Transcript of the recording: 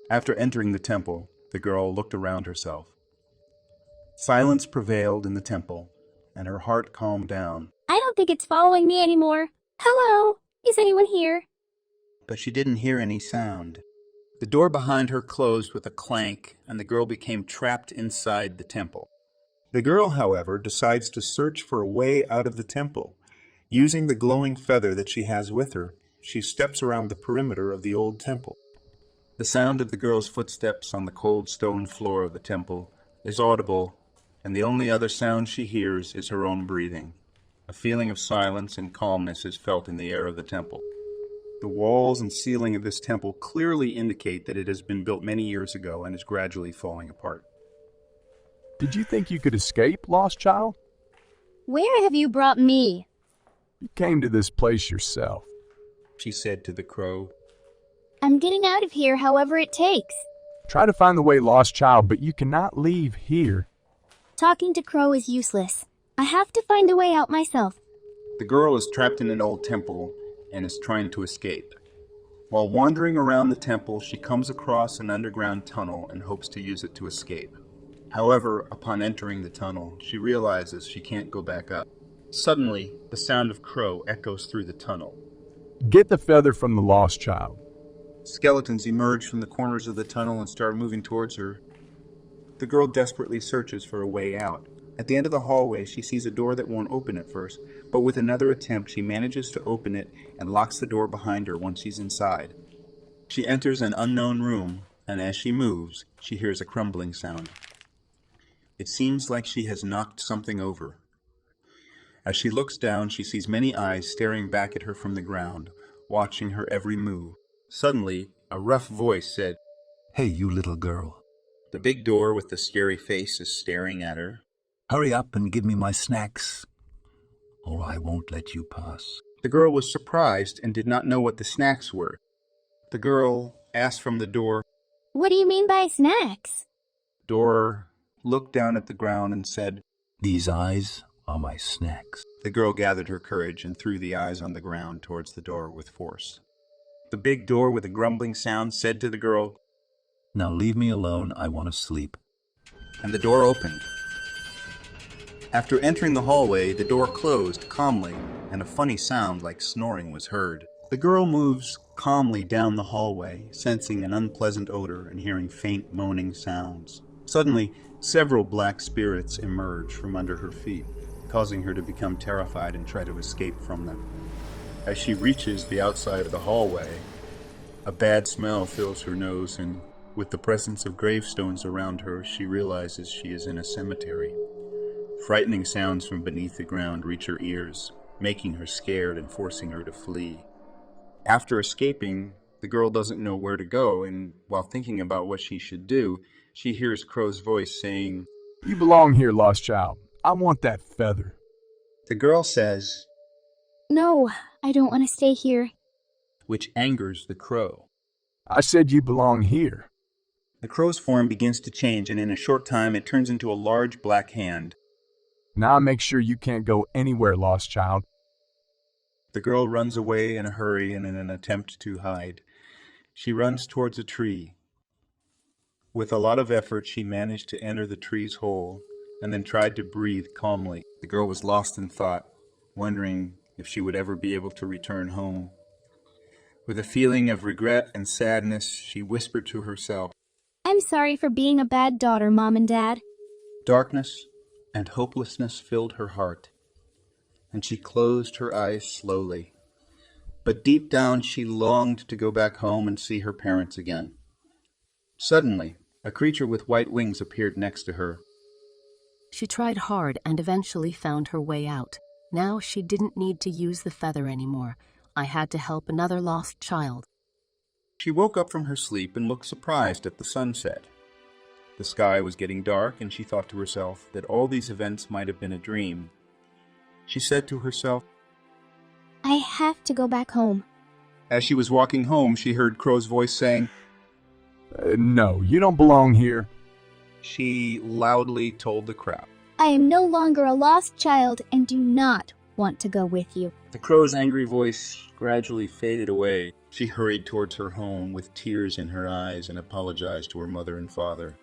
After entering the temple, the girl looked around herself. Silence prevailed in the temple, and her heart calmed down. I don't think it's following me anymore. Hello? Is anyone here? But she didn't hear any sound. The door behind her closed with a clank, and the girl became trapped inside the temple. The girl, however, decides to search for a way out of the temple. Using the glowing feather that she has with her, she steps around the perimeter of the old temple. The sound of the girl's footsteps on the cold stone floor of the temple is audible, and the only other sound she hears is her own breathing. A feeling of silence and calmness is felt in the air of the temple. The walls and ceiling of this temple clearly indicate that it has been built many years ago and is gradually falling apart. Did you think you could escape, lost child? Where have you brought me? You came to this place yourself. She said to the crow. I'm getting out of here however it takes. Try to find the way, lost child, but you cannot leave here. Talking to Crow is useless. I have to find a way out myself. The girl is trapped in an old temple and is trying to escape. While wandering around the temple, she comes across an underground tunnel and hopes to use it to escape. However, upon entering the tunnel, she realizes she can't go back up. Suddenly, the sound of Crow echoes through the tunnel. Get the feather from the lost child. Skeletons emerge from the corners of the tunnel and start moving towards her. The girl desperately searches for a way out. At the end of the hallway, she sees a door that won't open at first, but with another attempt, she manages to open it and locks the door behind her once she's inside. She enters an unknown room, and as she moves, she hears a crumbling sound. It seems like she has knocked something over. As she looks down, she sees many eyes staring back at her from the ground, watching her every move. Suddenly, a rough voice said, "Hey, you little girl. The big door with the scary face is staring at her. Hurry up and give me my snacks, or I won't let you pass." The girl was surprised and did not know what the snacks were. The girl asked from the door. What do you mean by snacks? Door looked down at the ground and said, "These eyes are my snacks." The girl gathered her courage and threw the eyes on the ground towards the door with force. The big door with a grumbling sound said to the girl, "Now leave me alone, I want to sleep." and the door opened. After entering the hallway, the door closed calmly, and a funny sound like snoring was heard. The girl moves calmly down the hallway, sensing an unpleasant odor and hearing faint moaning sounds. Suddenly, several black spirits emerge from under her feet, causing her to become terrified and try to escape from them. As she reaches the outside of the hallway, a bad smell fills her nose, and with the presence of gravestones around her, she realizes she is in a cemetery. Frightening sounds from beneath the ground reach her ears, making her scared and forcing her to flee. After escaping, the girl doesn't know where to go, and while thinking about what she should do, she hears Crow's voice saying, You belong here, lost child. I want that feather. The girl says, No, I don't want to stay here. which angers the crow. I said you belong here. The crow's form begins to change, and in a short time it turns into a large black hand. Now make sure you can't go anywhere, lost child. The girl runs away in a hurry and in an attempt to hide. She runs towards a tree. With a lot of effort, she managed to enter the tree's hole and then tried to breathe calmly. The girl was lost in thought, wondering if she would ever be able to return home. With a feeling of regret and sadness, she whispered to herself. I'm sorry for being a bad daughter, Mom and Dad. Darkness and hopelessness filled her heart, and she closed her eyes slowly. But deep down she longed to go back home and see her parents again. Suddenly, a creature with white wings appeared next to her. She tried hard and eventually found her way out. Now she didn't need to use the feather anymore. I had to help another lost child. She woke up from her sleep and looked surprised at the sunset. The sky was getting dark, and she thought to herself that all these events might have been a dream. She said to herself, I have to go back home. As she was walking home, she heard Crow's voice saying, No, you don't belong here. She loudly told the crowd. I am no longer a lost child and do not want to go with you. The crow's angry voice gradually faded away. She hurried towards her home with tears in her eyes and apologized to her mother and father.